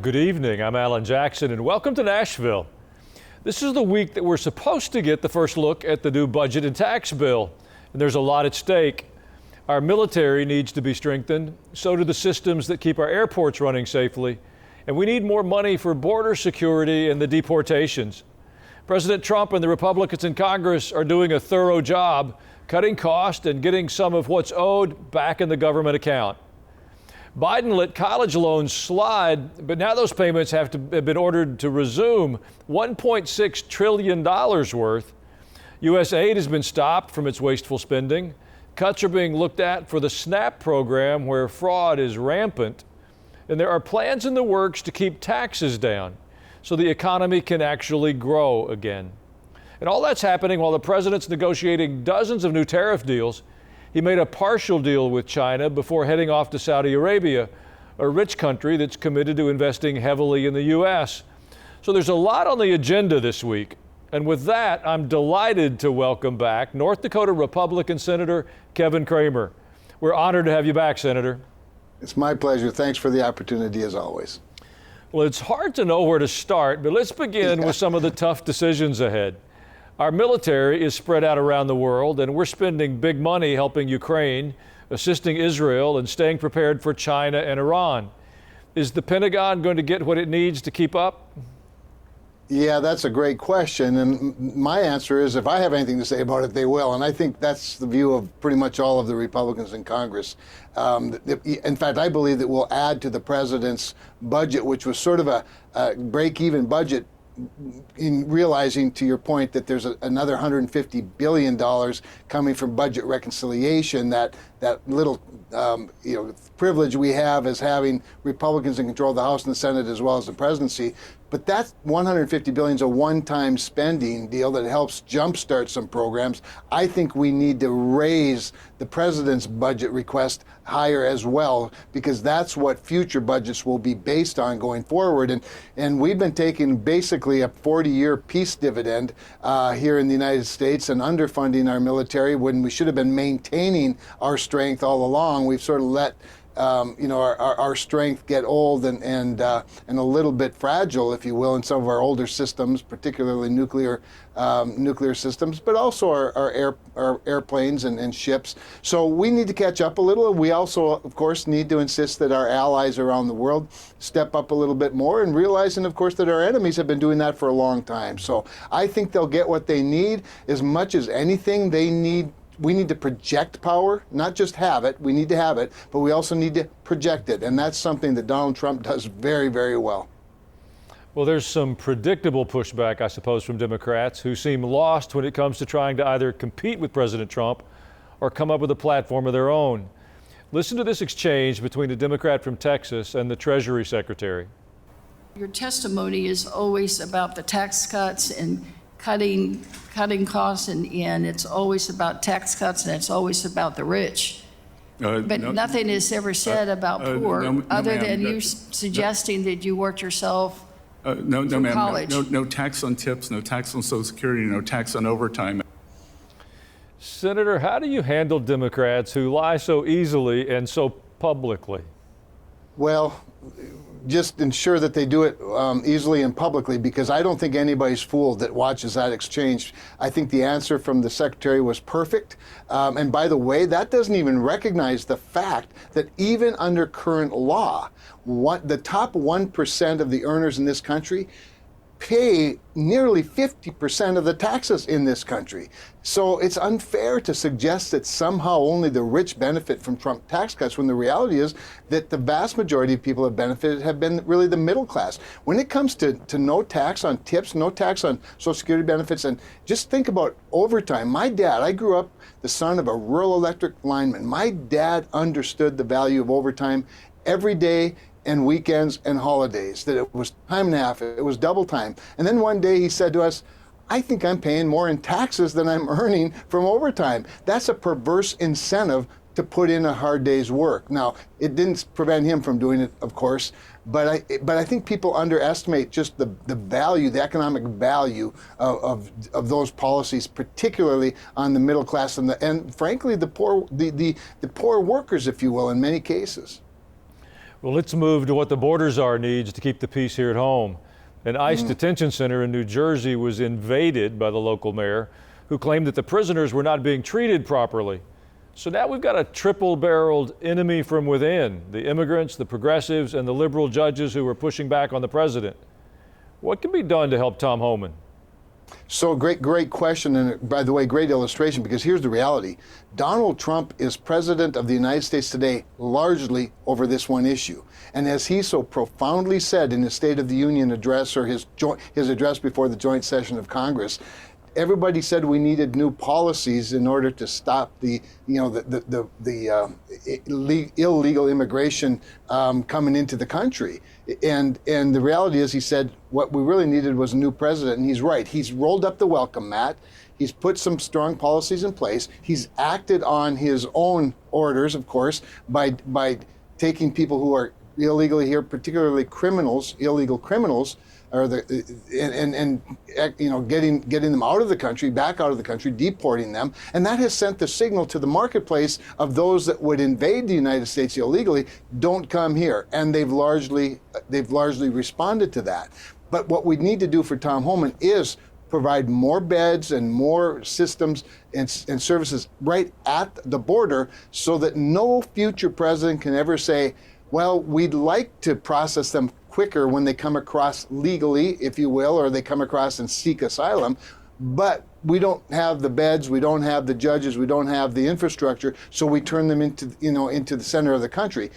Good evening. I'm Alan Jackson, and welcome to Nashville. This is the week that we're supposed to get the first look at the new budget and tax bill, and there's a lot at stake. Our military needs to be strengthened, so do the systems that keep our airports running safely, and we need more money for border security and the deportations. President Trump and the Republicans in Congress are doing a thorough job cutting costs and getting some of what's owed back in the government account. Biden let college loans slide, but now those payments have been ordered to resume. $1.6 trillion worth. U.S. aid has been stopped from its wasteful spending. Cuts are being looked at for the SNAP program, where fraud is rampant. And there are plans in the works to keep taxes down so the economy can actually grow again. And all that's happening while the president's negotiating dozens of new tariff deals. He made a partial deal with China before heading off to Saudi Arabia, a rich country that's committed to investing heavily in the U.S. So there's a lot on the agenda this week. And with that, I'm delighted to welcome back North Dakota Republican Senator Kevin Cramer. We're honored to have you back, Senator. It's my pleasure. Thanks for the opportunity, as always. Well, it's hard to know where to start, but let's begin with some of the tough decisions ahead. Our military is spread out around the world, and we're spending big money helping Ukraine, assisting Israel, and staying prepared for China and Iran. Is the Pentagon going to get what it needs to keep up? Yeah, that's a great question. And my answer is, if I have anything to say about it, they will. And I think that's the view of pretty much all of the Republicans in Congress. In fact, I believe that we'll add to the president's budget, which was sort of a break-even budget, in realizing, to your point, that there's another $150 billion coming from budget reconciliation, that little privilege we have as having Republicans in control of the House and the Senate as well as the presidency. But that $150 billion is a one-time spending deal that helps jumpstart some programs. I think we need to raise the president's budget request higher as well, because that's what future budgets will be based on going forward. And we've been taking basically a 40-year peace dividend here in the United States and underfunding our military when we should have been maintaining our strength all along. We've sort of let our strength get old and a little bit fragile, if you will, in some of our older systems, particularly nuclear systems, but also our airplanes and ships. So we need to catch up a little. We also, of course, need to insist that our allies around the world step up a little bit more, and realizing, of course, that our enemies have been doing that for a long time. So I think they'll get what they need. As much as anything, we need to project power, not just have it. We need to have it, but we also need to project it. And that's something that Donald Trump does very, very well. Well, there's some predictable pushback, I suppose, from Democrats who seem lost when it comes to trying to either compete with President Trump or come up with a platform of their own. Listen to this exchange between a Democrat from Texas and the Treasury Secretary. Your testimony is always about the tax cuts and cutting costs, and it's always about tax cuts, and it's always about the rich. But nothing is ever said about poor, other than you suggesting that you worked yourself no, through ma'am, college. No tax on tips, no tax on Social Security, no tax on overtime. Senator, how do you handle Democrats who lie so easily and so publicly? Well, just ensure that they do it easily and publicly, because I don't think anybody's fooled that watches that exchange. I think the answer from the Secretary was perfect. And by the way, that doesn't even recognize the fact that even under current law, the top 1% of the earners in this country pay nearly 50% of the taxes in this country. So it's unfair to suggest that somehow only the rich benefit from Trump tax cuts, when the reality is that the vast majority of people have benefited have been really the middle class. When it comes to no tax on tips, no tax on Social Security benefits, and just think about overtime. My dad, I grew up the son of a rural electric lineman. My dad understood the value of overtime every day, and weekends and holidays, that it was time and a half, it was double time. And then one day he said to us, I think I'm paying more in taxes than I'm earning from overtime. That's a perverse incentive to put in a hard day's work. Now, it didn't prevent him from doing it, of course, but I think people underestimate just the value, the economic value of those policies, particularly on the middle class and frankly the poor workers, if you will, in many cases. Well, let's move to what the border czar needs to keep the peace here at home. An ICE detention center in New Jersey was invaded by the local mayor, who claimed that the prisoners were not being treated properly. So now we've got a triple-barreled enemy from within: the immigrants, the progressives, and the liberal judges who are pushing back on the president. What can be done to help Tom Homan? So great question, and by the way, great illustration, because here's the reality. Donald Trump is president of the United States today largely over this one issue. And as he so profoundly said in his State of the Union address, or his address before the joint session of Congress, everybody said we needed new policies in order to stop the illegal immigration coming into the country. And the reality is, he said, what we really needed was a new president. And he's right. He's rolled up the welcome mat. He's put some strong policies in place. He's acted on his own orders, of course, by taking people who are illegally here, particularly criminals, illegal criminals, or getting them out of the country, back out of the country, deporting them. And that has sent the signal to the marketplace of those that would invade the United States illegally: don't come here. And they've largely responded to that. But what we need to do for Tom Homan is provide more beds and more systems and services right at the border, so that no future president can ever say, well, we'd like to process them quicker when they come across legally, if you will, or they come across and seek asylum, but we don't have the beds, we don't have the judges, we don't have the infrastructure, so we turn them into the center of the country.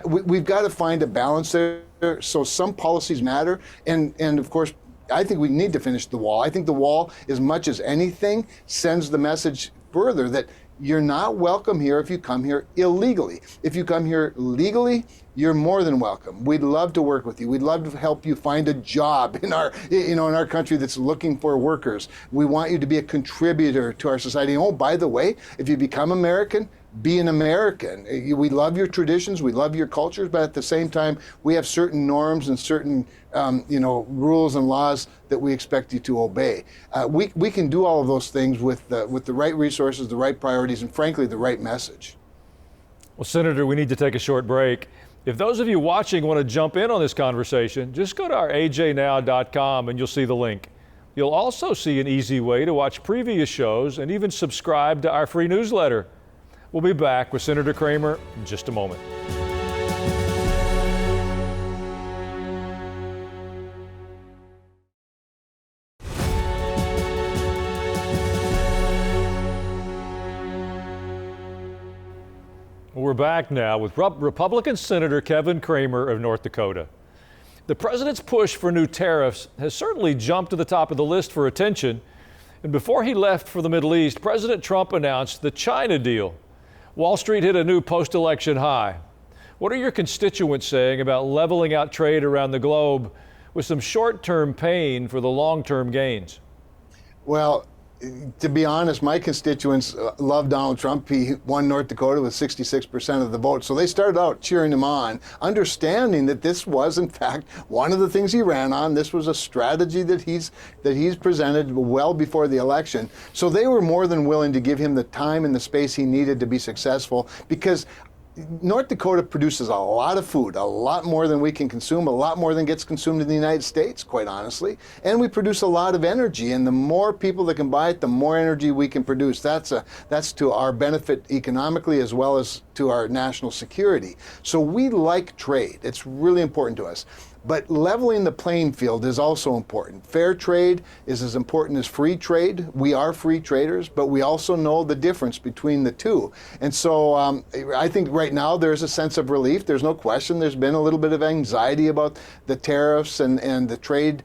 We've got to find a balance there. So some policies matter, and of course, I think we need to finish the wall. I think the wall, as much as anything, sends the message further that you're not welcome here if you come here illegally. If you come here legally, you're more than welcome. We'd love to work with you. We'd love to help you find a job in our country that's looking for workers. We want you to be a contributor to our society. Oh, by the way, if you become American, be an American. We love your traditions, we love your cultures, but at the same time, we have certain norms and certain rules and laws that we expect you to obey. We can do all of those things with the right resources, the right priorities, and frankly, the right message. Well, Senator, we need to take a short break. If those of you watching want to jump in on this conversation, just go to our ajnow.com and you'll see the link. You'll also see an easy way to watch previous shows and even subscribe to our free newsletter. We'll be back with Senator Kramer in just a moment. We're back now with Republican Senator Kevin Cramer of North Dakota. The president's push for new tariffs has certainly jumped to the top of the list for attention. And before he left for the Middle East, President Trump announced the China deal. Wall Street hit a new post-election high. What are your constituents saying about leveling out trade around the globe with some short-term pain for the long-term gains? Well, to be honest, my constituents love Donald Trump. He won North Dakota with 66% of the vote. So they started out cheering him on, understanding that this was, in fact, one of the things he ran on. This was a strategy that he's presented well before the election. So they were more than willing to give him the time and the space he needed to be successful, because North Dakota produces a lot of food, a lot more than we can consume, a lot more than gets consumed in the United States, quite honestly. And we produce a lot of energy, and the more people that can buy it, the more energy we can produce. That's to our benefit economically as well as to our national security. So we like trade. It's really important to us. But leveling the playing field is also important. Fair trade is as important as free trade. We are free traders, but we also know the difference between the two. And so I think right now there's a sense of relief. There's no question. There's been a little bit of anxiety about the tariffs and the trade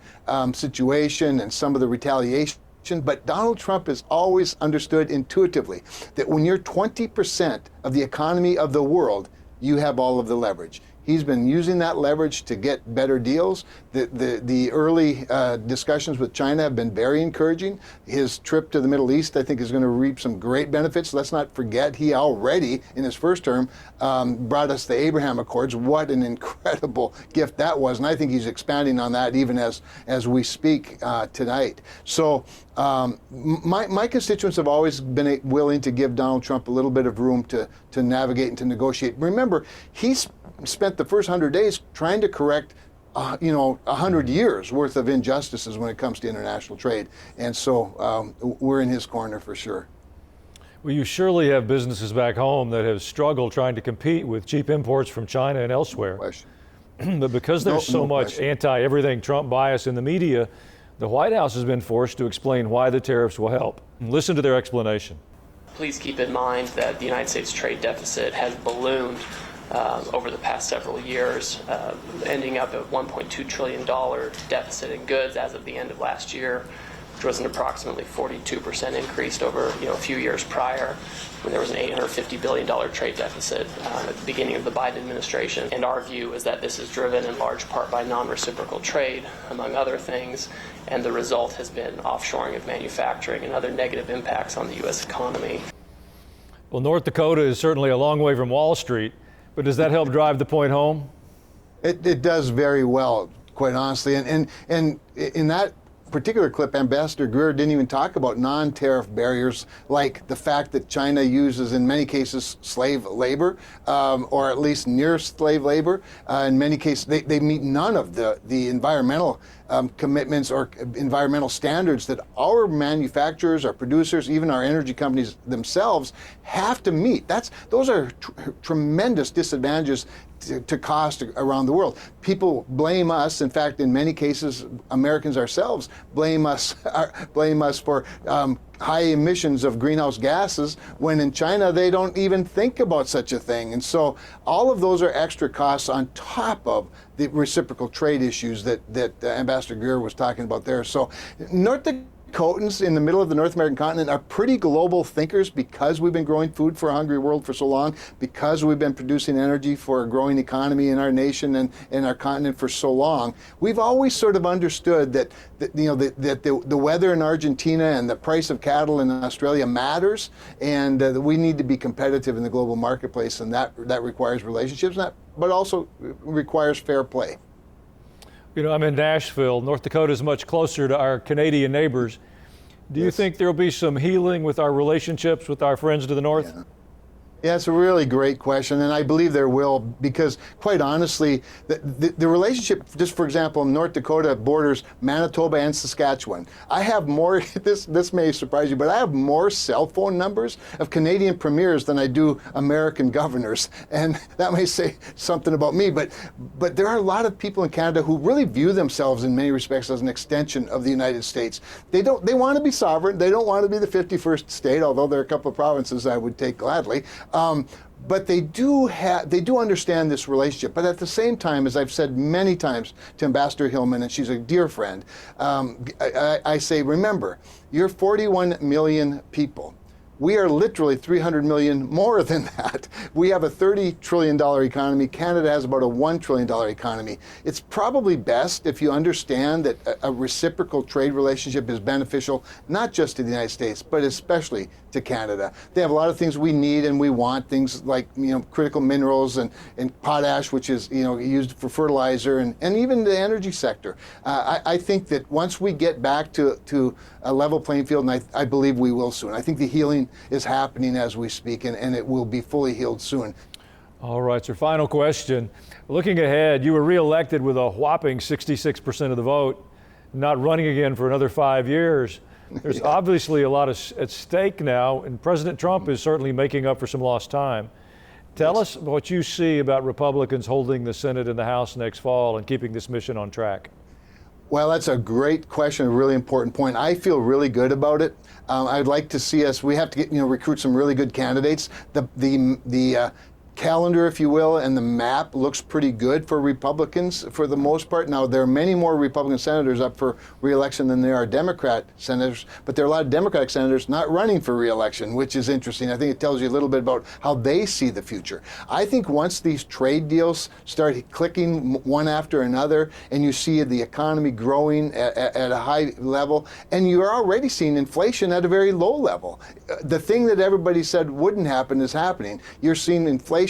situation and some of the retaliation. But Donald Trump has always understood intuitively that when you're 20% of the economy of the world, you have all of the leverage. He's been using that leverage to get better deals. The early discussions with China have been very encouraging. His trip to the Middle East, I think, is going to reap some great benefits. Let's not forget, he already, in his first term, brought us the Abraham Accords. What an incredible gift that was. And I think he's expanding on that even as we speak tonight. So my constituents have always been willing to give Donald Trump a little bit of room to navigate and to negotiate. Remember, he's spent spent the first 100 days trying to correct 100 years worth of injustices when it comes to international trade. And so we're in his corner for sure. Well, you surely have businesses back home that have struggled trying to compete with cheap imports from China and elsewhere. No question. But because there's so much anti-everything Trump bias in the media, the White House has been forced to explain why the tariffs will help. Listen to their explanation. Please keep in mind that the United States trade deficit has ballooned over the past several years, ending up at $1.2 trillion deficit in goods as of the end of last year, which was an approximately 42% increase over a few years prior, when there was an $850 billion trade deficit at the beginning of the Biden administration. And our view is that this is driven in large part by non-reciprocal trade, among other things, and the result has been offshoring of manufacturing and other negative impacts on the U.S. economy. Well, North Dakota is certainly a long way from Wall Street, but does that help drive the point home? It does very well, quite honestly. And in that particular clip, Ambassador Greer didn't even talk about non-tariff barriers like the fact that China uses, in many cases, slave labor, or at least near slave labor. In many cases, they meet none of the environmental commitments or environmental standards that our manufacturers, our producers, even our energy companies themselves have to meet. Those are tremendous disadvantages to cost around the world. People blame us. In fact, in many cases, Americans ourselves blame us for high emissions of greenhouse gases, when in China they don't even think about such a thing. And so all of those are extra costs on top of the reciprocal trade issues that Ambassador Greer was talking about there. So North Dakotans in the middle of the North American continent are pretty global thinkers because we've been growing food for a hungry world for so long, because we've been producing energy for a growing economy in our nation and in our continent for so long. We've always sort of understood that the weather in Argentina and the price of cattle in Australia matters, and that we need to be competitive in the global marketplace, and that requires relationships, but also requires fair play. I'm in Nashville. North Dakota is much closer to our Canadian neighbors. Do you think there will be some healing with our relationships with our friends to the north? Yeah, it's a really great question, and I believe there will, because quite honestly, the relationship, just for example, North Dakota borders Manitoba and Saskatchewan. I have more, this may surprise you, but I have more cell phone numbers of Canadian premiers than I do American governors, and that may say something about me, but there are a lot of people in Canada who really view themselves in many respects as an extension of the United States. They want to be sovereign. They don't want to be the 51st state, although there are a couple of provinces I would take gladly. But they do understand this relationship. But at the same time, as I've said many times to Ambassador Hillman, and she's a dear friend, I say, remember, you're 41 million people. We are literally 300 million more than that. We have a $30 trillion economy. Canada has about a $1 trillion economy. It's probably best if you understand that a reciprocal trade relationship is beneficial, not just to the United States, but especially to Canada. They have a lot of things we need and we want, things like critical minerals and potash, which is used for fertilizer, and even the energy sector. I think that once we get back to a level playing field, and I believe we will soon. I think the healing is happening as we speak, and it will be fully healed soon. All right, so final question. Looking ahead, you were reelected with a whopping 66% of the vote, not running again for another 5 years. There's obviously a lot at stake now, and President Trump is certainly making up for some lost time. Tell us what you see about Republicans holding the Senate and the House next fall and keeping this mission on track. Well, that's a great question, a really important point. I feel really good about it. I'd like to see us, we have to recruit some really good candidates. The calendar, if you will, and the map looks pretty good for Republicans for the most part. Now, there are many more Republican senators up for re-election than there are Democrat senators, but there are a lot of Democratic senators not running for re-election, which is interesting. I think it tells you a little bit about how they see the future. I think once these trade deals start clicking one after another, and you see the economy growing at a high level, and you're already seeing inflation at a very low level. The thing that everybody said wouldn't happen is happening. You're seeing inflation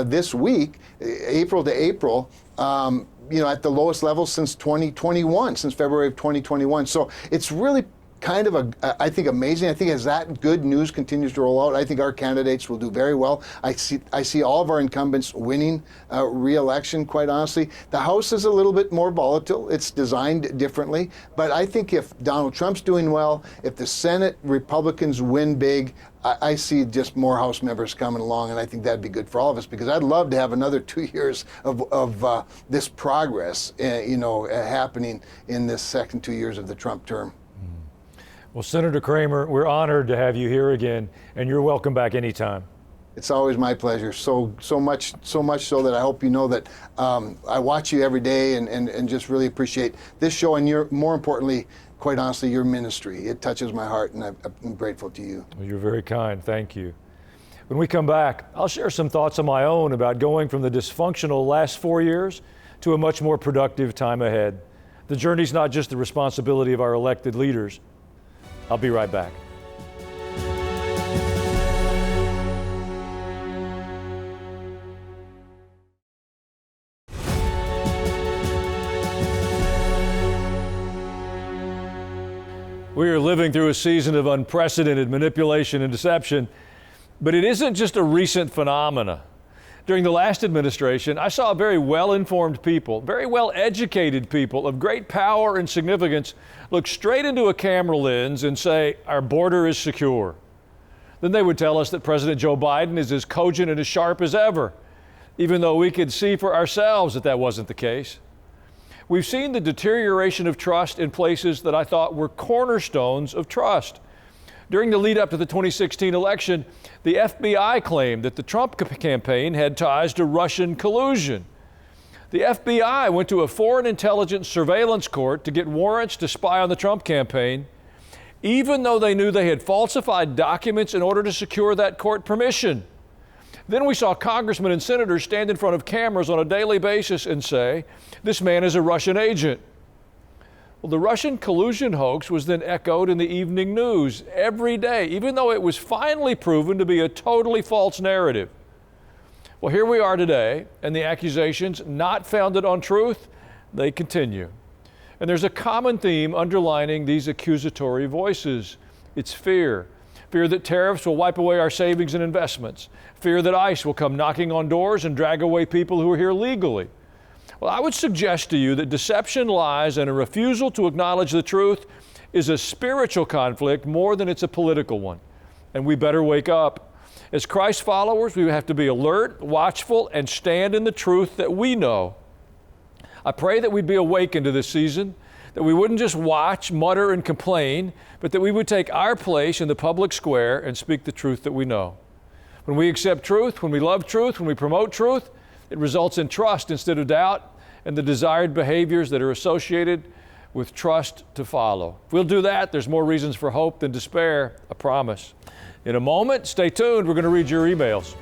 this week, April to April, at the lowest level since 2021, since February of 2021. So it's really kind of, I think, amazing. I think as that good news continues to roll out, I think our candidates will do very well. I see all of our incumbents winning re-election, quite honestly. The House is a little bit more volatile. It's designed differently. But I think if Donald Trump's doing well, if the Senate Republicans win big, I see just more House members coming along, and I think that'd be good for all of us, because I'd love to have another 2 years of this progress, happening in this second 2 years of the Trump term. Well, Senator Kramer, we're honored to have you here again, and you're welcome back anytime. It's always my pleasure. So much so that I hope you know that I watch you every day and just really appreciate this show, and more importantly, quite honestly, your ministry. It touches my heart, and I'm grateful to you. Well, you're very kind. Thank you. When we come back, I'll share some thoughts of my own about going from the dysfunctional last 4 years to a much more productive time ahead. The journey's not just the responsibility of our elected leaders. I'll be right back. We are living through a season of unprecedented manipulation and deception, but it isn't just a recent phenomena. During the last administration, I saw very well-informed people, very well-educated people of great power and significance look straight into a camera lens and say, our border is secure. Then they would tell us that President Joe Biden is as cogent and as sharp as ever, even though we could see for ourselves that wasn't the case. We've seen the deterioration of trust in places that I thought were cornerstones of trust. During the lead up to the 2016 election, the FBI claimed that the Trump campaign had ties to Russian collusion. The FBI went to a foreign intelligence surveillance court to get warrants to spy on the Trump campaign, even though they knew they had falsified documents in order to secure that court permission. Then we saw congressmen and senators stand in front of cameras on a daily basis and say, this man is a Russian agent. Well, the Russian collusion hoax was then echoed in the evening news every day, even though it was finally proven to be a totally false narrative. Well, here we are today, and the accusations, not founded on truth, they continue. And there's a common theme underlining these accusatory voices. It's fear. Fear that tariffs will wipe away our savings and investments. Fear that ICE will come knocking on doors and drag away people who are here legally. Well, I would suggest to you that deception, lies, and a refusal to acknowledge the truth is a spiritual conflict more than it's a political one. And we better wake up. As Christ followers, we have to be alert, watchful, and stand in the truth that we know. I pray that we'd be awakened to this season, that we wouldn't just watch, mutter, and complain, but that we would take our place in the public square and speak the truth that we know. When we accept truth, when we love truth, when we promote truth, it results in trust instead of doubt and the desired behaviors that are associated with trust to follow. If we'll do that, there's more reasons for hope than despair, I promise. In a moment, stay tuned. We're going to read your emails.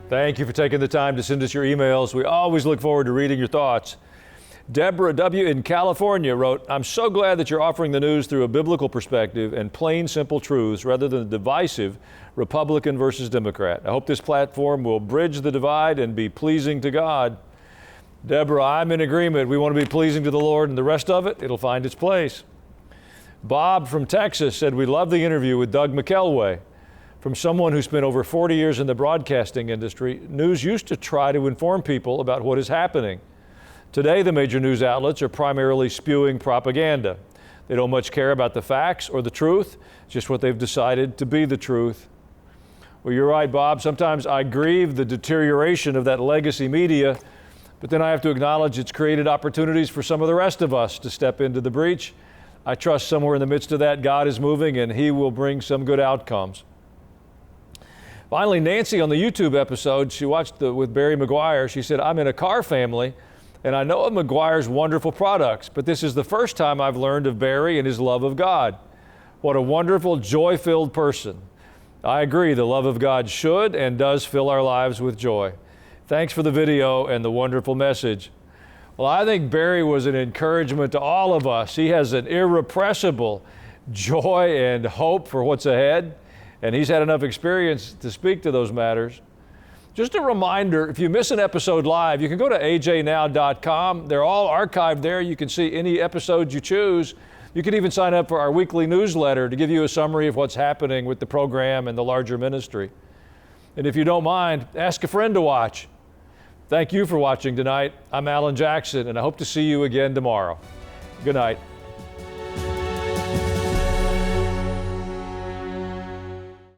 Thank you for taking the time to send us your emails. We always look forward to reading your thoughts. Deborah W. in California wrote, I'm so glad that you're offering the news through a biblical perspective and plain, simple truths rather than the divisive Republican versus Democrat. I hope this platform will bridge the divide and be pleasing to God. Deborah, I'm in agreement. We want to be pleasing to the Lord, and the rest of it, it'll find its place. Bob from Texas said, we love the interview with Doug McElway. From someone who spent over 40 years in the broadcasting industry, news used to try to inform people about what is happening. Today, the major news outlets are primarily spewing propaganda. They don't much care about the facts or the truth, just what they've decided to be the truth. Well, you're right, Bob. Sometimes I grieve the deterioration of that legacy media, but then I have to acknowledge it's created opportunities for some of the rest of us to step into the breach. I trust somewhere in the midst of that, God is moving and He will bring some good outcomes. Finally, Nancy on the YouTube episode, she watched with Barry McGuire. She said, I'm in a car family and I know of McGuire's wonderful products, but this is the first time I've learned of Barry and his love of God. What a wonderful, joy-filled person. I agree, the love of God should and does fill our lives with joy. Thanks for the video and the wonderful message. Well, I think Barry was an encouragement to all of us. He has an irrepressible, joy and hope for what's ahead, and he's had enough experience to speak to those matters. Just a reminder, if you miss an episode live, you can go to ajnow.com. They're all archived there. You can see any episodes you choose. You can even sign up for our weekly newsletter to give you a summary of what's happening with the program and the larger ministry. And if you don't mind, ask a friend to watch. Thank you for watching tonight. I'm Alan Jackson, and I hope to see you again tomorrow. Good night.